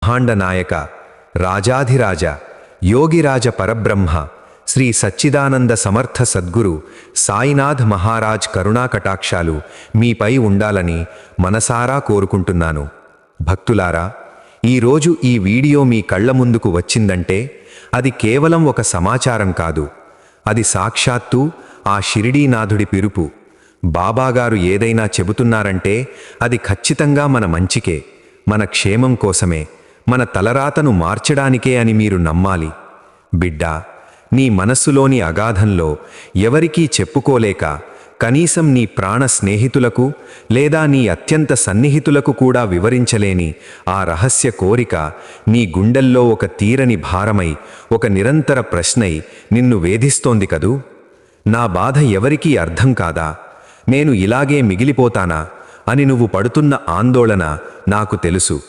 బ్రహ్మాండ నాయక రాజాధిరాజ యోగిరాజ పరబ్రహ్మ శ్రీ సచ్చిదానంద సమర్థ సద్గురు సాయినాథ్ మహారాజ్ కరుణాకటాక్షాలు మీపై ఉండాలని మనసారా కోరుకుంటున్నాను. భక్తులారా, ఈరోజు ఈ వీడియో మీ కళ్ల ముందుకు వచ్చిందంటే అది కేవలం ఒక సమాచారం కాదు. అది సాక్షాత్తు ఆ షిరిడీనాథుడి పిలుపు. బాబాగారు ఏదైనా చెబుతున్నారంటే అది ఖచ్చితంగా మన మంచికే, మన క్షేమం కోసమే, మన తలరాతను మార్చడానికే అని మీరు నమ్మాలి. బిడ్డా, నీ మనస్సులోని అగాధంలో ఎవరికీ చెప్పుకోలేక, కనీసం నీ ప్రాణ స్నేహితులకు లేదా నీ అత్యంత సన్నిహితులకు కూడా వివరించలేని ఆ రహస్య కోరిక నీ గుండెల్లో ఒక తీరని భారమై, ఒక నిరంతర ప్రశ్నై నిన్ను వేధిస్తోంది కదూ. నా బాధ ఎవరికీ అర్థం కాదా, నేను ఇలాగే మిగిలిపోతానా అని నువ్వు పడుతున్న ఆందోళన నాకు తెలుసు.